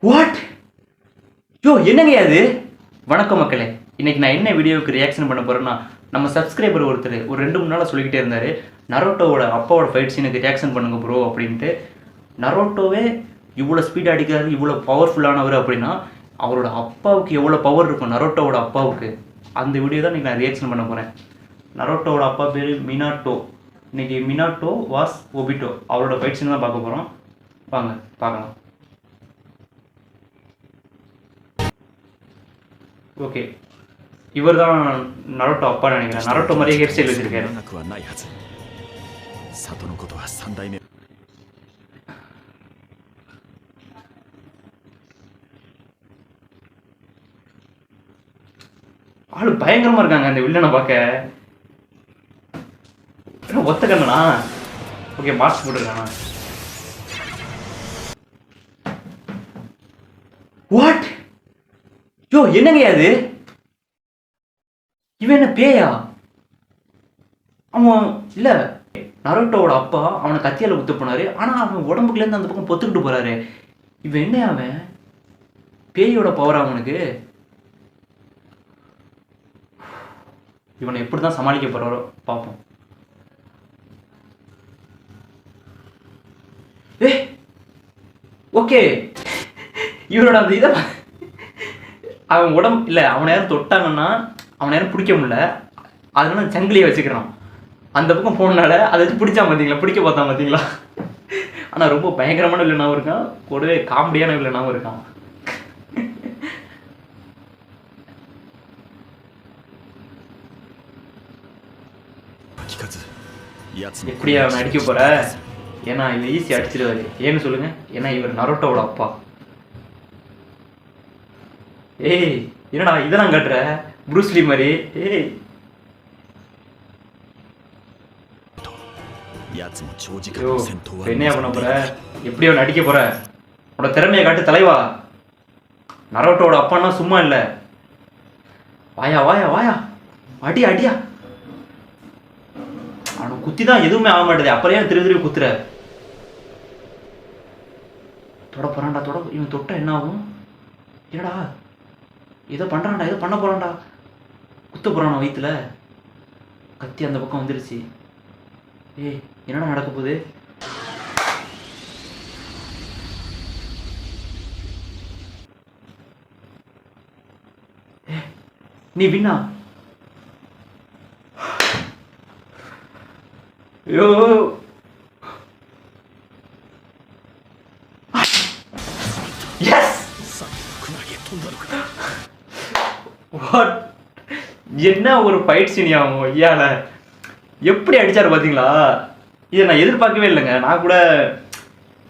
What யோ என்னங்க அது? வணக்கம் மக்களே. இன்னைக்கு நான் என்ன வீடியோவுக்கு ரியாக்ஷன் பண்ண போறேன்னா, நம்ம சப்ஸ்கிரைபர் ஒருத்தர் ஒரு 2-3 நாளாக சொல்லிக்கிட்டே இருந்தார், நரோட்டோவோட அப்பாவோட ஃபைட் சீனுக்கு ரியாக்ஷன் பண்ணுங்க ப்ரோ அப்படின்ட்டு. நரோட்டோவே இவ்வளோ ஸ்பீடாக அடிக்கிறாரு, இவ்வளோ பவர்ஃபுல்லானவர் அப்படின்னா அவரோட அப்பாவுக்கு எவ்வளோ பவர் இருக்கும், நரோட்டோவோட அப்பாவுக்கு. அந்த வீடியோ தான் இன்றைக்கி நான் ரியாக்ஷன் பண்ண போகிறேன். நரோட்டோவோட அப்பா பேர் மினாட்டோ. இன்றைக்கி மினாட்டோ வாஸ் ஒபிட்டோ அவரோட ஃபைட் சீன் தான் பார்க்க போகிறோம். வாங்க பார்க்கலாம். ஓகே, இவர் தான் நரோட்டோ அப்பா நினைக்கிறேன். நரோட்டோ மாதிரியே ஹேர் ஸ்டைல் வச்சிருக்காரு. ஆளு பயங்கரமா இருக்காங்க அந்த வில்லனை பார்க்க. ஒத்த கண்ணனா? ஓகே, மாஸ்க் போட்டுருக்கானா? வாட் யோ என்னங்க அது? இவன் என்ன பேயா? அவன் இல்ல, நரோட்டோவோட அப்பா அவனை கத்தியால குத்த போனாரு. ஆனா அவன் உடம்புக்குல இருந்து அந்த பக்கம் பொத்துக்கிட்டு போறாரு. இவன் என்ன, அவன் பேயோட பவர் அவனுக்கு? இவனை எப்படிதான் சமாளிக்க போறாரோ பார்ப்போம். ஓகே, இவனோட அந்த இதை அவன் உடம்பு இல்லை, அவனை யாரும் தொட்டாங்கன்னா அவனை யாரும் பிடிக்க முடியல, அதனால சங்கிலியை வச்சுக்கிறான். அந்த பக்கம் போனால அதை வச்சு பிடிச்சா பார்த்தீங்களா, பிடிக்க பார்த்தா பார்த்தீங்களா. ஆனால் ரொம்ப பயங்கரமான வில்லனாகவும் இருக்கான், கூடவே காமெடியான வில்லனாகவும் இருக்கான். எப்படியா அவன் அடிக்க போற? ஏன்னா இவன் ஈஸி அடிச்சிருவாரு. ஏன்னு சொல்லுங்க, ஏன்னா இவர் நரோட்டோவோட அப்பா. ஏய் என்னடா இதெல்லாம் கட்டுற ப்ரூஸ்லி மாதிரி? ஏய் என்னையா பண்ண போற? எப்படி அவன் அடிக்க போற? உன்னோட திறமையை காட்டு தலைவா. நரோட்டோவோட அப்பான்னா சும்மா இல்ல. வாயா வாயா வாயா, அடி அடியா. அவனுக்கு குத்தி தான் எதுவுமே ஆக மாட்டேது, அப்புறம் ஏன் திரும்பி திரும்பி குத்துற? தொட போறான்டா, தொட. இவன் தொட்டா என்ன ஆகும்? ஏடா ஏதோ பண்றான்டா, ஏதோ பண்ண போறான்டா. குத்த போறானா வயிற்றுல? கத்தி அந்த பக்கம் வந்துருச்சு. ஏய் என்னடா நடக்க போகுது? நீ வின்னா? ஐயோ என்ன ஒரு ஃபைட் சீன் ஆகும் ஐயால. எப்படி அடிச்சாரு பார்த்தீங்களா? இதை நான் எதிர்பார்க்கவே இல்லைங்க. நான் கூட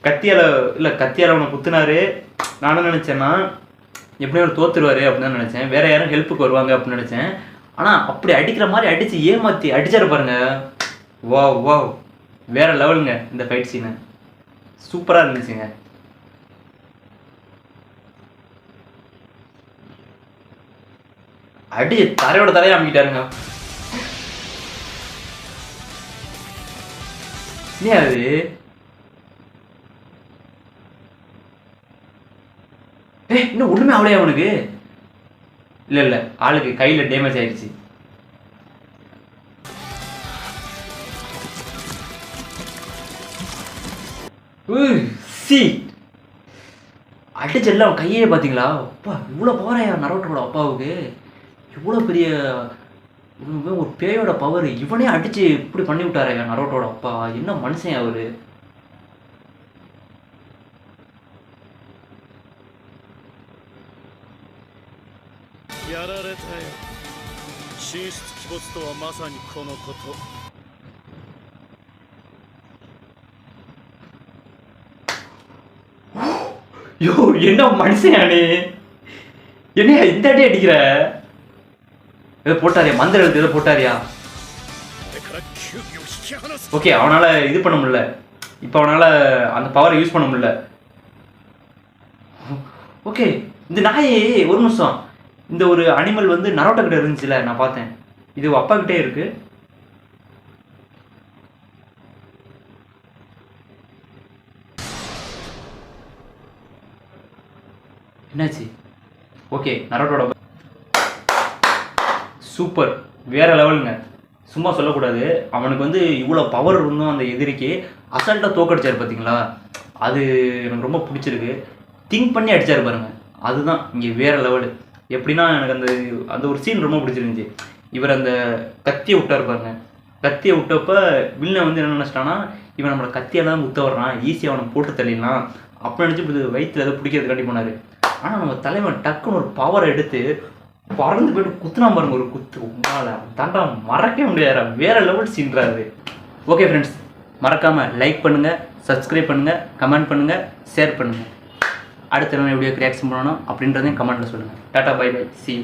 கத்தியால அவனை குத்துனாரு. நானும் நினச்சேன்னா எப்படியும் அவர் தோத்துருவாரு அப்படின்னு தான் நினச்சேன். வேற யாரும் ஹெல்ப்புக்கு வருவாங்க அப்படின்னு நினச்சேன். ஆனால் அப்படி அடிக்கிற மாதிரி அடித்து ஏமாற்றி அடிச்சாரு பாருங்க. வாவ் வாவ், வேற லெவலுங்க இந்த ஃபைட் சீனு. சூப்பராக இருந்துச்சுங்க. அடி தரையோட தரையை அமைக்கிட்டாருங்க. நீ அது இன்னும் ஒண்ணுமே அவளையா அவனுக்கு? இல்ல இல்ல, ஆளுக்கு கையில டேமேஜ் ஆயிடுச்சு. அடிச்செல்லாம் கையே பாத்தீங்களா? அப்பா இவ்வளோ பவராயா நரோட்டோட அப்பாவுக்கு? இவ்வளோ பெரிய ஒரு பேயோட பவர். இவனே அடிச்சு இப்படி பண்ணி விட்டாரையா நரோட்டோட அப்பா. என்ன மனுஷன் அவரு? யோ என்ன மனுஷன்? என்னையா இந்த அடி அடிக்கிற? ஏதோ போட்டாரியா, மந்திர எழுத்து ஏதோ போட்டாரியா? ஓகே, அவனால இது பண்ண முடியல. இப்போ அவனால அந்த பவரை யூஸ் பண்ண முடியல. ஓகே, இந்த நாய் ஒரு நிமிஷம், இந்த ஒரு அனிமல் வந்து நரோட்டோ கிட்ட இருந்துச்சுல, நான் பார்த்தேன். இது அப்பா கிட்டே இருக்கு. என்னாச்சு? ஓகே, நரோட்டோட சூப்பர், வேற லெவலுங்க. சும்மா சொல்லக்கூடாது. அவனுக்கு வந்து இவ்வளோ பவர் இருந்தும் அந்த எதிரிக்கு அசால்ட்டாக தோக்கடிச்சார் பார்த்தீங்களா? அது எனக்கு ரொம்ப பிடிச்சிருக்கு. திங்க் பண்ணி அடித்தார் பாருங்க, அதுதான் இங்கே வேற லெவலு. எப்படின்னா எனக்கு அந்த அந்த ஒரு சீன் ரொம்ப பிடிச்சிருந்துச்சி. இவர் அந்த கத்தியை விட்டார் பாருங்க. கத்தியை விட்டப்ப வில்லன் வந்து என்ன நினச்சிட்டான்னா, இவன் நம்மளை கத்தியெல்லாம் குத்த வர்றான், ஈஸியாக அவனை போட்டு தள்ளிடலாம் அப்படின்னு நினச்சி இப்படி வயிற்றுல ஏதோ பிடிக்கிறதுக்காண்டி போனார். ஆனால் நம்ம தலைவன் டக்குன்னு ஒரு பவரை எடுத்து பறந்து போய்ட்டு குத்துனா பாருங்க, ஒரு குத்து உமால தாண்டா மறக்கவே முடியாது. வேற லெவல் சீன்றாரு. ஓகே ஃப்ரெண்ட்ஸ், மறக்காமல் லைக் பண்ணுங்கள், சப்ஸ்கிரைப் பண்ணுங்கள், கமெண்ட் பண்ணுங்கள், ஷேர் பண்ணுங்கள். அடுத்த என்ன வீடியோக்கு ரியாக்ஷன் பண்ணணும் அப்படின்றதையும் கமெண்ட்டில் சொல்லுங்கள். Tata, bye bye, C.